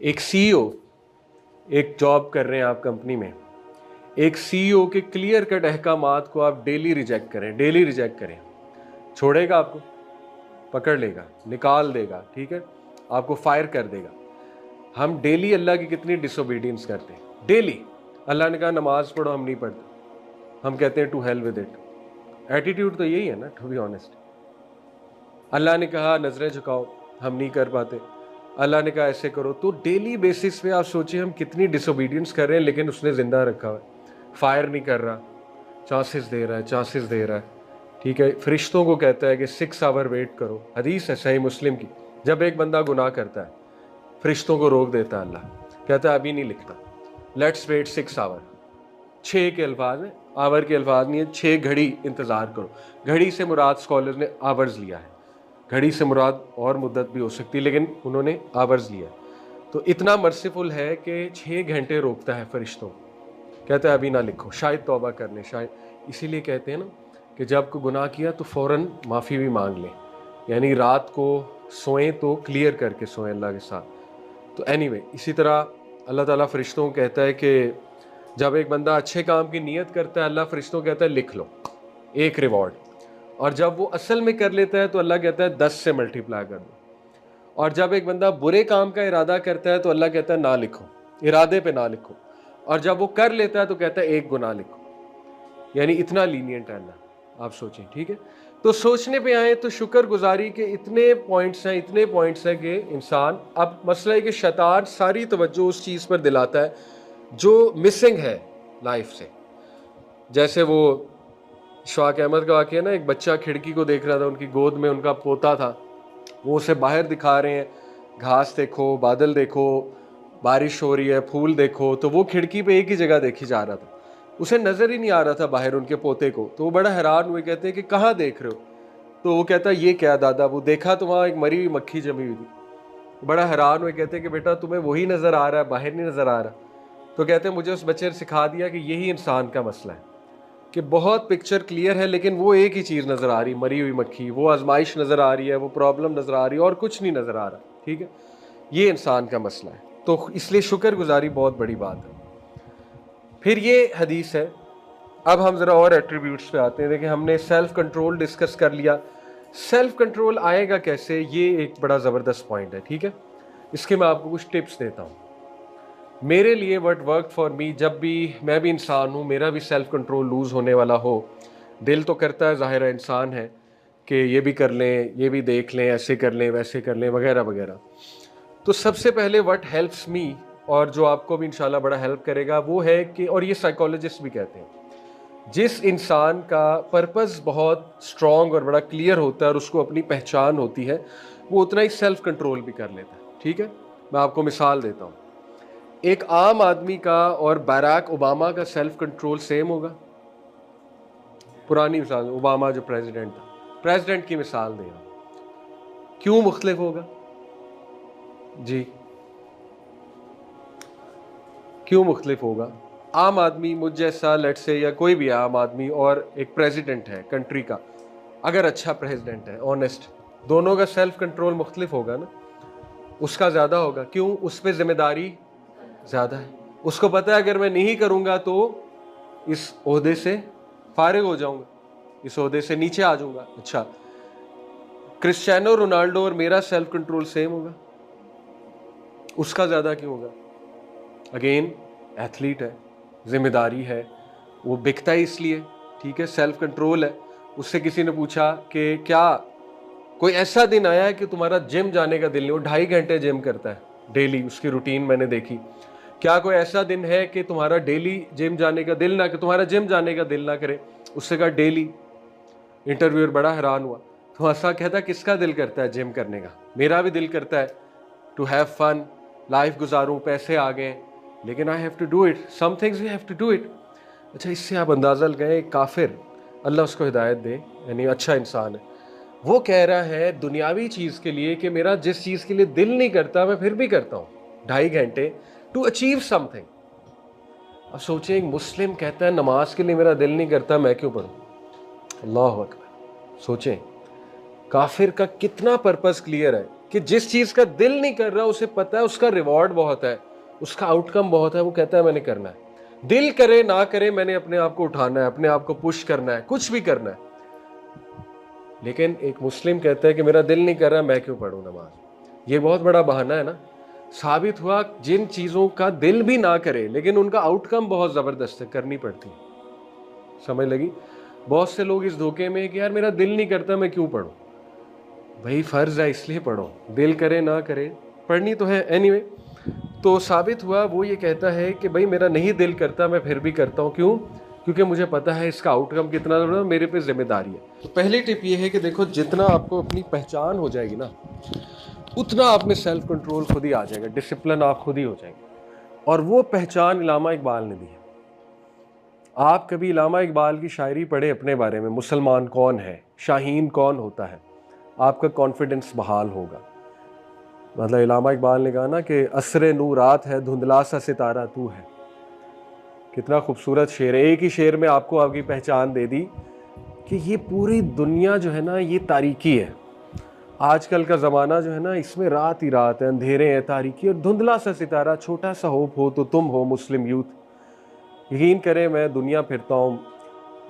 एक सीईओ, एक जॉब कर रहे हैं आप कंपनी में, एक सीईओ के क्लियर कट अहकामात को आप डेली रिजेक्ट करें, डेली रिजेक्ट करें, छोड़ेगा आपको? पकड़ लेगा, निकाल देगा, ठीक है, आपको फायर कर देगा। हम डेली अल्लाह की कितनी डिसोबीडियंस करते हैं, डेली। अल्लाह ने कहा नमाज पढ़ो, हम नहीं पढ़ते, हम कहते हैं to hell with it. Attitude तो यही है ना, टू बी ऑनेस्ट। अल्लाह ने कहा नजरें झुकाओ, हम नहीं कर पाते। अल्लाह ने कहा ऐसे करो, तो डेली बेसिस पे आप सोचिए हम कितनी डिसोबीडियंस कर रहे हैं, लेकिन उसने जिंदा रखा हुआ है, फायर नहीं कर रहा, चांसेस दे रहा है, चांसेस दे रहा है, ठीक है। फरिश्तों को कहता है कि 6 आवर वेट करो, हदीस है सही मुस्लिम की। जब एक बंदा गुनाह करता है, फरिश्तों को रोक देता है अल्लाह, कहता है अभी नहीं लिखता, लेट्स वेट 6 आवर। 6 के अल्फाज हैं, आवर के अल्फाज नहीं है, 6 घड़ी इंतज़ार करो। घड़ी से मुराद स्कॉलर्स ने आवर्स लिया है, घड़ी से मुराद और मुद्दत भी हो सकती है, लेकिन उन्होंने आवर्स लिया। तो इतना मर्सीफुल है कि 6 घंटे रोकता है फरिश्तों, कहता है अभी ना लिखो, शायद तौबा कर ले, शायद। इसीलिए कहते हैं ना कि जब कोई गुनाह किया तो फ़ौरन माफ़ी भी मांग लें, यानी रात को सोएं तो क्लियर करके सोएं अल्लाह के साथ। तो एनीवे, इसी तरह अल्लाह ताला फरिश्तों को कहता है कि जब एक बंदा अच्छे काम की नीयत करता है, अल्लाह फरिश्तों को कहता है लिख लो, एक रिवॉर्ड। और जब वो असल में कर लेता है तो अल्लाह कहता है 10 से मल्टीप्लाई कर दो। और जब एक बंदा बुरे काम का इरादा करता है तो अल्लाह कहता है ना लिखो, इरादे पे ना लिखो। और जब वो कर लेता है तो कहता है एक गुनाह लिखो। यानी इतना लीनियंट है अल्लाह, आप सोचें, ठीक है। तो सोचने पे आए तो शुक्रगुजारी के इतने पॉइंट्स हैं, इतने पॉइंट्स हैं कि इंसान, अब मसला है कि शैतान सारी तवज्जो उस चीज़ पर दिलाता है जो मिसिंग है लाइफ से। जैसे वो शवाक अहमद का वाक़या ना, एक बच्चा खिड़की को देख रहा था, उनकी गोद में उनका पोता था, वो उसे बाहर दिखा रहे हैं, घास देखो, बादल देखो, बारिश हो रही है, फूल देखो। तो वो खिड़की पे एक ही जगह देखी जा रहा था, उसे नज़र ही नहीं आ रहा था बाहर उनके पोते को। तो वो बड़ा हैरान हुए, कहते हैं कि कहाँ देख रहे हो? तो वो कहता ये क्या दादा? वो देखा तो वहाँ एक मरी हुई मक्खी जमी हुई थी। बड़ा हैरान हुए, कहते हैं कि बेटा तुम्हें वही नज़र आ रहा है, बाहर नहीं नज़र आ रहा? तो कहते हैं मुझे उस बच्चे ने सिखा दिया कि यही इंसान का मसला है कि बहुत पिक्चर क्लियर है, लेकिन वो एक ही चीज़ नज़र आ रही, मरी हुई मक्खी, वो आजमाइश नज़र आ रही है, वो प्रॉब्लम नज़र आ रही है, और कुछ नहीं नज़र आ रहा, ठीक है। ये इंसान का मसला है। तो इसलिए शुक्रगुजारी बहुत बड़ी बात है। फिर ये हदीस है। अब हम ज़रा और एट्रीब्यूट्स पे आते हैं। देखिए, हमने सेल्फ कंट्रोल डिस्कस कर लिया। सेल्फ कंट्रोल आएगा कैसे, ये एक बड़ा ज़बरदस्त पॉइंट है, ठीक है। इसके मैं आपको कुछ टिप्स देता हूँ। मेरे लिए व्हाट वर्क फॉर मी, जब भी मैं भी इंसान हूँ, मेरा भी सेल्फ कंट्रोल लूज़ होने वाला हो, दिल तो करता है, ज़ाहिर है इंसान है, कि ये भी कर लें, ये भी देख लें, ऐसे कर लें, वैसे कर लें, वगैरह वगैरह। तो सबसे पहले व्हाट हेल्प्स मी, और जो आपको भी इंशाल्लाह बड़ा हेल्प करेगा, वो है कि, और ये साइकोलॉजिस्ट भी कहते हैं, जिस इंसान का पर्पस बहुत स्ट्रॉन्ग और बड़ा क्लियर होता है और उसको अपनी पहचान होती है, वो उतना ही सेल्फ कंट्रोल भी कर लेता है, ठीक है। मैं आपको मिसाल देता हूँ। एक आम आदमी का और बराक ओबामा का सेल्फ कंट्रोल सेम होगा? पुरानी मिसाल, ओबामा जो प्रेसिडेंट था, प्रेसिडेंट की मिसाल दें, क्यों मुख्तलिफ होगा जी? क्यों मुख्तलिफ होगा? आम आदमी मुझ जैसा, लेट से, या कोई भी आम आदमी, और एक प्रेसिडेंट है कंट्री का, अगर अच्छा प्रेसिडेंट है, ऑनेस्ट, दोनों का सेल्फ कंट्रोल मुख्तलिफ होगा ना? उसका ज़्यादा होगा। क्यों? उस पर जिम्मेदारी ज़्यादा है। उसको पता है अगर मैं नहीं करूँगा तो इस ओहदे से फारिग हो जाऊँगा, इस ओहदे से नीचे आ जाऊँगा। अच्छा, क्रिस्टियानो रोनाल्डो और मेरा सेल्फ कंट्रोल सेम होगा? उसका ज़्यादा क्यों होगा? अगेन, एथलीट है, जिम्मेदारी है, वो बिकता है इसलिए, ठीक है, सेल्फ कंट्रोल है। उससे किसी ने पूछा कि क्या कोई ऐसा दिन आया है कि तुम्हारा जिम जाने का दिल नहीं? वो 2.5 घंटे जिम करता है डेली, उसकी रूटीन मैंने देखी। क्या कोई ऐसा दिन है कि तुम्हारा डेली जिम जाने का दिल ना, कि तुम्हारा जिम जाने का दिल ना करे? उससे कहा डेली। इंटरव्यूअर बड़ा हैरान हुआ, तो ऐसा कहता किसका दिल करता है जिम करने का? मेरा भी दिल करता है टू हैव फन, लाइफ गुजारूं, पैसे आ गए, लेकिन I have to do it, some things we have to do it. अच्छा, इससे आप अंदाज़ा लगाएं, काफिर, अल्लाह उसको हिदायत दे, यानी अच्छा इंसान है, वो कह रहा है दुनियावी चीज़ के लिए कि मेरा जिस चीज़ के लिए दिल नहीं करता मैं फिर भी करता हूँ 2.5 घंटे टू अचीव समथिंग। अब सोचें, एक मुस्लिम कहता है नमाज के लिए मेरा दिल नहीं करता, मैं क्यों पढ़ूँ? अल्लाह अकबर। सोचें, काफिर का कितना पर्पस क्लियर है कि जिस चीज़ का दिल नहीं कर रहा उसे पता है उसका रिवॉर्ड बहुत है, उसका आउटकम बहुत है, वो कहता है मैंने करना है। दिल करे ना करे मैंने अपने आप को उठाना है, अपने आप को पुश करना है, कुछ भी करना है। लेकिन एक मुस्लिम कहता है कि मेरा दिल नहीं कर रहा, मैं क्यों पढ़ूं नमाज। ये बहुत बड़ा बहाना है ना। साबित हुआ जिन चीज़ों का दिल भी ना करे लेकिन उनका आउटकम बहुत ज़बरदस्त है, करनी पड़ती है। समझ लगी? बहुत से लोग इस धोखे में कि यार मेरा दिल नहीं करता, मैं क्यों पढ़ूं। भाई फ़र्ज़ है इसलिए पढ़ो, दिल करे ना करे पढ़नी तो है एनीवे। तो साबित हुआ वो ये कहता है कि भाई मेरा नहीं दिल करता, मैं फिर भी करता हूँ। क्यों? क्योंकि मुझे पता है इसका आउटकम कितना बड़ा, मेरे पे जिम्मेदारी है। तो पहली टिप ये है कि देखो, जितना आपको अपनी पहचान हो जाएगी ना, उतना आप में सेल्फ कंट्रोल खुद ही आ जाएगा, डिसिप्लिन आप खुद ही हो जाएंगे। और वो पहचान इलामा इकबाल ने दी है। आप कभी इलामा इकबाल की शायरी पढ़े अपने बारे में, मुसलमान कौन है, शाहीन कौन होता है, आपका कॉन्फिडेंस बहाल होगा। मतलब इलामा इकबाल ने कहा ना कि असरे नू रात है, धुंधला सा सितारा तू है। कितना खूबसूरत शेर है। एक ही शेर में आपको आपकी पहचान दे दी कि ये पूरी दुनिया जो है ना, ये तारीकी है। आजकल का ज़माना जो है ना, इसमें रात ही रात है, अंधेरे हैं, तारीकी, और धुंधला सा सितारा, छोटा सा होप हो तो तुम हो मुस्लिम यूथ। यकीन करें मैं दुनिया फिरता हूँ,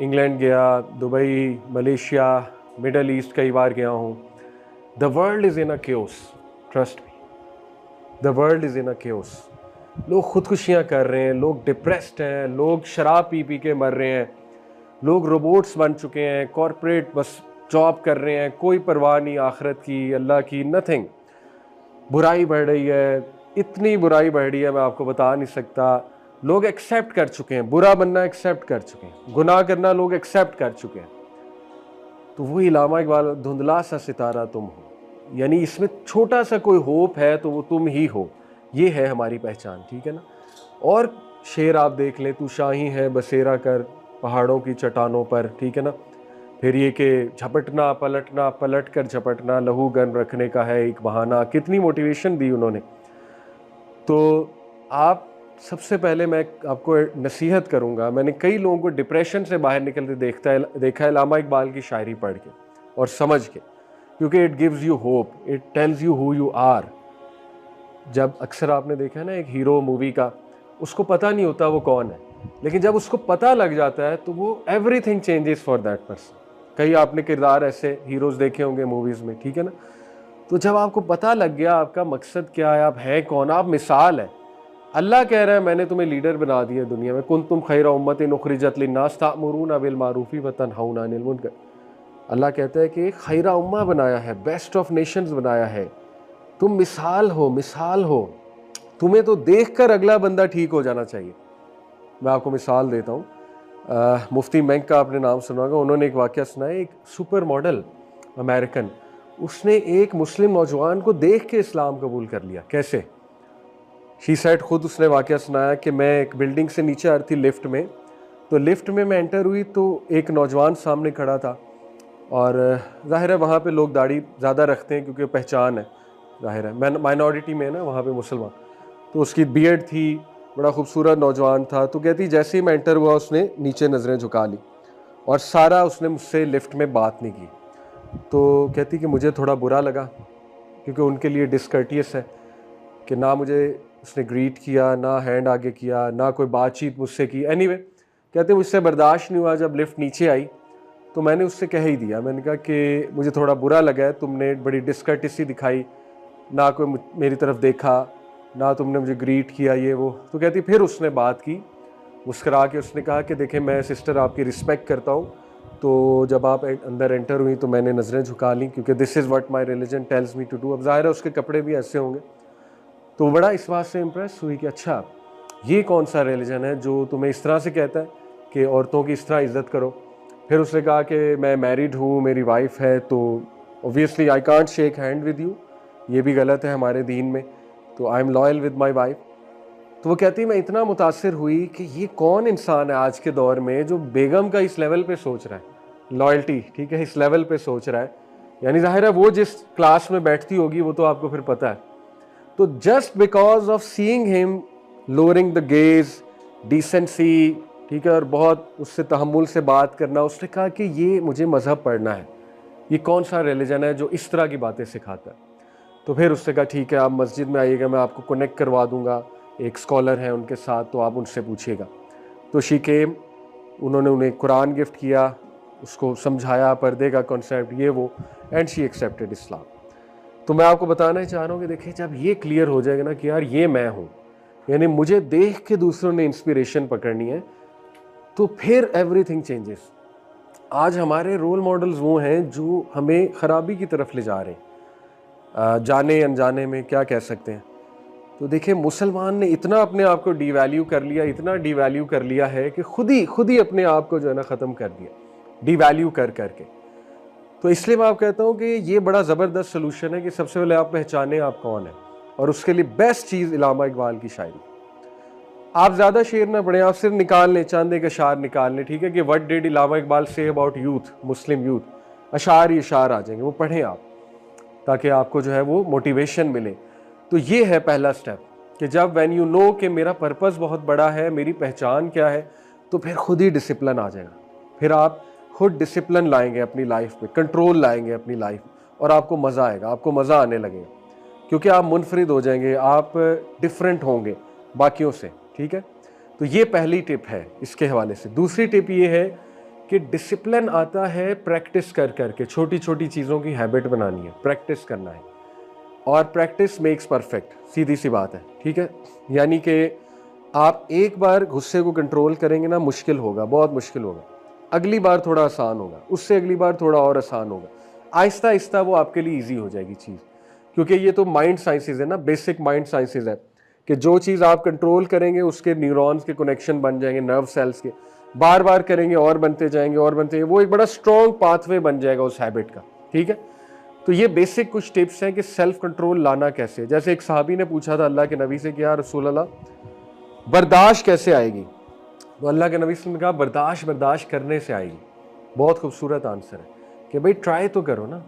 इंग्लैंड गया, दुबई, मलेशिया, मिडल ईस्ट कई बार गया हूँ। The world is in a chaos, trust me, the world is in a chaos. लोग खुदकुशियाँ कर रहे हैं, लोग डिप्रेस्ड हैं, लोग शराब पी पी के मर रहे हैं, लोग रोबोट्स बन चुके हैं, कॉरपोरेट बस जॉब कर रहे हैं, कोई परवाह नहीं आखिरत की, अल्लाह की, नथिंग। बुराई बढ़ रही है, इतनी बुराई बढ़ रही है मैं आपको बता नहीं सकता। लोग एक्सेप्ट कर चुके हैं, बुरा बनना एक्सेप्ट कर चुके हैं, गुनाह करना लोग एक्सेप्ट कर चुके हैं। तो वही इलामा इकबाल, धुंधला सा सितारा तुम हो, यानी इसमें छोटा सा कोई होप है तो वो तुम ही हो। ये है हमारी पहचान, ठीक है ना। और शेर आप देख लें, तू शाही है बसेरा कर पहाड़ों की चट्टानों पर, ठीक है ना। फिर ये कि झपटना पलटना, पलट कर झपटना, लहू गर्म रखने का है एक बहाना। कितनी मोटिवेशन दी उन्होंने। तो आप, सबसे पहले मैं आपको नसीहत करूंगा, मैंने कई लोगों को डिप्रेशन से बाहर निकलते देखा है इलामा इकबाल की शायरी पढ़ के और समझ के, क्योंकि it gives you hope, it tells you who you are. जब अक्सर आपने देखा है ना एक हीरो मूवी का, उसको पता नहीं होता वो कौन है, लेकिन जब उसको पता लग जाता है तो वो everything changes for that person. कई आपने किरदार ऐसे हीरोज देखे होंगे मूवीज़ में, ठीक है ना। तो जब आपको पता लग गया आपका मकसद क्या है, आप हैं कौन, आप मिसाल है। अल्लाह कह रहा है मैंने तुम्हें लीडर बना दिया दुनिया में, कुंतुम खैरा उम्मतिन उखरिजत लिन्नास तामुरूना बिल मारूफी व तनहौना अनिल मुनकर। अल्लाह कहता है कि खैरा उम्मा बनाया है, बेस्ट ऑफ नेशंस बनाया है, तुम मिसाल हो, मिसाल हो। तुम्हें तो देखकर अगला बंदा ठीक हो जाना चाहिए। मैं आपको मिसाल देता हूँ, मुफ्ती मेंग का आपने नाम सुना होगा। उन्होंने एक वाक़या सुनाया, एक सुपर मॉडल अमेरिकन, उसने एक मुस्लिम नौजवान को देख के इस्लाम कबूल कर लिया। कैसे? शी सेड, खुद उसने वाक़या सुनाया कि मैं एक बिल्डिंग से नीचे आ रही थी लिफ्ट में, तो लिफ्ट में मैं एंटर हुई तो एक नौजवान सामने खड़ा था, और ज़ाहिर है वहाँ पे लोग दाढ़ी ज़्यादा रखते हैं क्योंकि पहचान है, ज़ाहिर है मैं माइनॉरिटी में है ना वहाँ पे मुसलमान। तो उसकी बियर्ड थी, बड़ा खूबसूरत नौजवान था। तो कहती जैसे ही मैं एंटर हुआ उसने नीचे नज़रें झुका ली और सारा उसने मुझसे लिफ्ट में बात नहीं की। तो कहती कि मुझे थोड़ा बुरा लगा, क्योंकि उनके लिए डिसकर्टियस है कि ना मुझे उसने ग्रीट किया, ना हैंड आगे किया, ना कोई बातचीत मुझसे की। एनीवे, कहते मुझसे बर्दाश्त नहीं हुआ, जब लिफ्ट नीचे आई तो मैंने उससे कह ही दिया, मैंने कहा कि मुझे थोड़ा बुरा लगा है, तुमने बड़ी डिसकर्टिसी दिखाई, ना कोई मेरी तरफ देखा, ना तुमने मुझे ग्रीट किया, ये वो। तो कहती फिर उसने बात की, मुस्करा के उसने कहा कि देखें मैं सिस्टर आपकी रिस्पेक्ट करता हूँ, तो जब आप अंदर एंटर हुई तो मैंने नज़रें झुका ली, क्योंकि this is what my religion tells me to do. अब ज़ाहिर है उसके कपड़े भी ऐसे होंगे। तो बड़ा इस बात से इम्प्रेस हुई कि अच्छा ये कौन सा रिलीजन है जो तुम्हें इस तरह से कहता है कि औरतों की इस तरह इज़्ज़त करो। फिर उसने कहा कि मैं मैरिड हूँ, मेरी वाइफ है, तो obviously I can't shake hand with you, ये भी गलत है हमारे दीन में, तो I am loyal with my wife. तो वो कहती मैं इतना मुतासिर हुई कि ये कौन इंसान है आज के दौर में जो बेगम का इस लेवल पे सोच रहा है, लॉयल्टी, ठीक है, इस लेवल पे सोच रहा है। यानी जाहिर है वो जिस क्लास में बैठती होगी वो तो आपको फिर पता है। तो just because of seeing him lowering the gauge, decency, ठीक है, और बहुत उससे तहम्मुल से बात करना, उसने कहा कि ये मुझे मज़हब पढ़ना है, ये कौन सा रिलीजन है जो इस तरह की बातें सिखाता है। तो फिर उससे कहा ठीक है आप मस्जिद में आइएगा, मैं आपको कनेक्ट करवा दूंगा, एक स्कॉलर है उनके साथ, तो आप उनसे पूछिएगा। तो शी केम, उन्होंने उन्हें कुरान गिफ्ट किया, उसको समझाया पर्दे का कॉन्सेप्ट ये वो, एंड शी एक्सेप्टेड इस्लाम। तो मैं आपको बताना चाह रहा हूँ कि देखिए जब ये क्लियर हो जाएगा ना कि यार ये मैं हूँ, यानी मुझे देख के दूसरों ने इंस्पिरेशन पकड़नी है, तो फिर एवरीथिंग चेंजेस। आज हमारे रोल मॉडल्स वो हैं जो हमें खराबी की तरफ ले जा रहे हैं, जाने अनजाने में क्या कह सकते हैं। तो देखिए मुसलमान ने इतना अपने आप को डीवैल्यू कर लिया, इतना डीवैल्यू कर लिया है कि खुद ही अपने आप को जो है ना ख़त्म कर दिया डीवैल्यू कर करके। तो इसलिए मैं आप कहता हूँ कि ये बड़ा ज़बरदस्त सोल्यूशन है कि सबसे पहले आप पहचाने आप कौन है, और उसके लिए बेस्ट चीज़ इलामा इकबाल की शायरी। आप ज़्यादा शेर ना पढ़ें, आप सिर्फ निकाल लें, चंद एक अशार निकाल लें, ठीक है, कि what did Allama Iqbal say about youth, Muslim youth, अशार ही अशार आ जाएंगे, वो पढ़ें आप, ताकि आपको जो है वो मोटिवेशन मिले। तो ये है पहला स्टेप कि जब व्हेन यू नो कि मेरा पर्पस बहुत बड़ा है, मेरी पहचान क्या है, तो फिर खुद ही डिसिप्लिन आ जाएगा। फिर आप खुद डिसिप्लिन लाएंगे अपनी लाइफ में, कंट्रोल लाएंगे अपनी लाइफ में, और आपको मज़ा आएगा, आपको मज़ा आने लगेगा, क्योंकि आप मुनफरिद हो जाएंगे, आप डिफरेंट होंगे बाकियों से, ठीक है। तो ये पहली टिप है इसके हवाले से। दूसरी टिप ये है कि डिसिप्लिन आता है प्रैक्टिस कर करके, छोटी छोटी चीज़ों की हैबिट बनानी है, प्रैक्टिस करना है, और प्रैक्टिस मेक्स परफेक्ट, सीधी सी बात है, ठीक है। यानी कि आप एक बार गुस्से को कंट्रोल करेंगे ना, मुश्किल होगा, बहुत मुश्किल होगा, अगली बार थोड़ा आसान होगा, उससे अगली बार थोड़ा और आसान होगा, आहिस्ता आहिस्ता वो आपके लिए ईजी हो जाएगी चीज़। क्योंकि ये तो माइंड साइंसेज है ना, बेसिक माइंड साइंसेज है कि जो चीज़ आप कंट्रोल करेंगे उसके न्यूरॉन्स के कनेक्शन बन जाएंगे, नर्व सेल्स के, बार बार करेंगे और बनते जाएंगे और बनते जाएंगे, वो एक बड़ा स्ट्रॉन्ग पाथवे बन जाएगा उस हैबिट का, ठीक है। तो ये बेसिक कुछ टिप्स हैं कि सेल्फ कंट्रोल लाना कैसे। जैसे एक सहाबी ने पूछा था अल्लाह के नबी से कि या रसूल अल्लाह बर्दाश्त कैसे आएगी, तो अल्लाह के नबी ने कहा बर्दाश्त करने से आएगी। बहुत खूबसूरत आंसर है कि भाई ट्राई तो करो ना,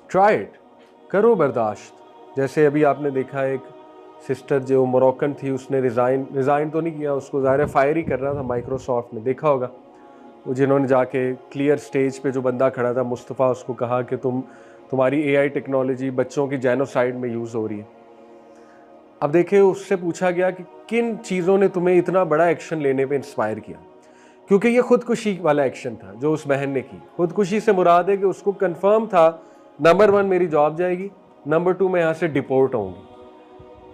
ट्राई इट, करो बर्दाश्त। जैसे अभी आपने देखा एक सिस्टर जो मोरक्कन थी, उसने रिज़ाइन तो नहीं किया, उसको ज़ाहिर फायर ही कर रहा था माइक्रोसॉफ्ट में, देखा होगा वो, जिन्होंने जाके क्लियर स्टेज पे जो बंदा खड़ा था मुस्तफ़ा, उसको कहा कि तुम्हारी एआई टेक्नोलॉजी बच्चों की जेनोसाइड में यूज़ हो रही है। अब देखिए उससे पूछा गया कि किन चीज़ों ने तुम्हें इतना बड़ा एक्शन लेने पे इंस्पायर किया, क्योंकि ये खुदकुशी वाला एक्शन था जो उस बहन ने की। खुदकुशी से मुराद है कि उसको कंफर्म था नंबर 1 मेरी जॉब जाएगी, नंबर 2 मैं यहाँ से डिपोर्ट होंगी।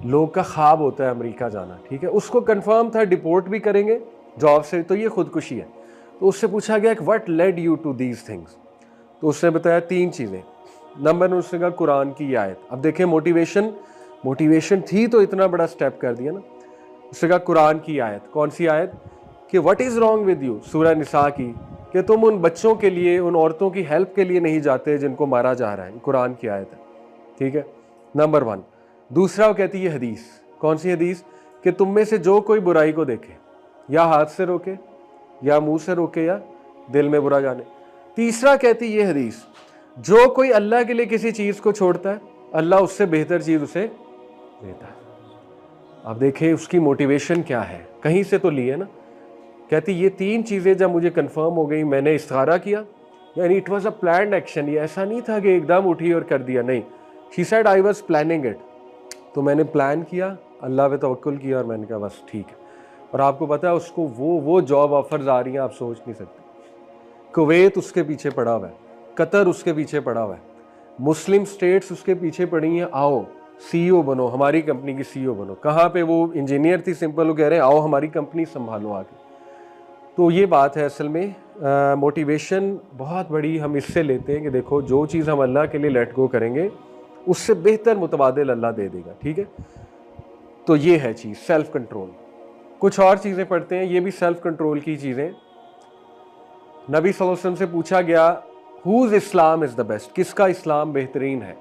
लोग का ख्वाब होता है अमेरिका जाना, ठीक है, उसको कंफर्म था डिपोर्ट भी करेंगे जॉब से, तो ये खुदकुशी है। तो उससे पूछा गया कि what led you to these things, तो उसने बताया 3 चीज़ें। नंबर 1 उसने कहा कुरान की आयत। अब देखें मोटिवेशन थी तो इतना बड़ा स्टेप कर दिया ना। उसने कहा कुरान की आयत। कौन सी आयत? कि what is wrong with you, सूरह निसा की, कि तुम उन बच्चों के लिए, उन औरतों की हेल्प के लिए नहीं जाते जिनको मारा जा रहा है। कुरान की आयत है, ठीक है, नंबर 1। दूसरा वो कहती है हदीस। कौन सी हदीस? कि तुम में से जो कोई बुराई को देखे, या हाथ से रोके, या मुंह से रोके, या दिल में बुरा जाने। तीसरा कहती ये हदीस, जो कोई अल्लाह के लिए किसी चीज़ को छोड़ता है, अल्लाह उससे बेहतर चीज़ उसे देता है। आप देखें उसकी मोटिवेशन क्या है, कहीं से तो ली है ना। कहती ये 3 चीज़ें जब मुझे कंफर्म हो गई, मैंने इस्तिखारा किया, यानी it was a planned action. ये ऐसा नहीं था कि एकदम उठी और कर दिया, नहीं। She said I was planning it. तो मैंने प्लान किया, अल्लाह पे तवक्कुल किया, और मैंने कहा बस ठीक है। और आपको पता है उसको वो जॉब ऑफर्स आ रही हैं, आप सोच नहीं सकते। कुवैत उसके पीछे पड़ा हुआ है, कतर उसके पीछे पड़ा हुआ है, मुस्लिम स्टेट्स उसके पीछे पड़ी हैं, आओ सीईओ बनो, हमारी कंपनी की सीईओ बनो। कहाँ पे वो इंजीनियर थी सिंपल, वो कह रहे हैं आओ हमारी कंपनी संभालो आगे। तो ये बात है असल में, मोटिवेशन बहुत बड़ी हम इससे लेते हैं कि देखो जो चीज़ हम अल्लाह के लिए लेट गो करेंगे उससे बेहतर मुतबादिल अल्लाह दे देगा, ठीक है। तो ये है चीज़ सेल्फ कंट्रोल। कुछ और चीज़ें पढ़ते हैं, ये भी सेल्फ कंट्रोल की चीज़ें। नबी सल्लल्लाहु अलैहि वसल्लम से पूछा गया whose Islam is the best, किसका इस्लाम बेहतरीन है।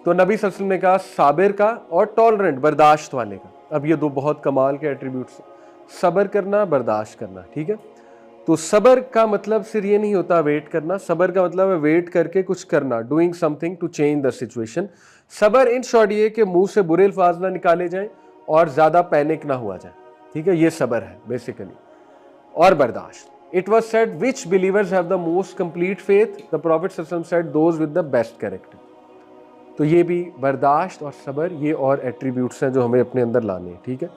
तो नबी सल्लल्लाहु अलैहि वसल्लम ने कहा साबिर का और टॉलरेंट, बर्दाश्त वाले का। अब ये 2 बहुत कमाल के एट्रीब्यूट्स, सब्र करना, बर्दाश्त करना, ठीक है। तो सब्र का मतलब सिर्फ ये नहीं होता वेट करना, सब्र का मतलब है वेट करके कुछ करना, doing something to change the situation. सब्र इन शॉर्ट ये कि मुंह से बुरे अल्फाज ना निकाले जाएं और ज़्यादा पैनिक ना हुआ जाए, ठीक है, ये सब्र है बेसिकली। और बर्दाश्त, it was said which believers have the most complete faith, the profit सल्लल्लाहु अलैहि वसल्लम said those with the best character. तो ये भी बर्दाश्त और सब्र, ये और एट्रीब्यूट्स हैं जो हमें अपने अंदर लाने हैं, ठीक है।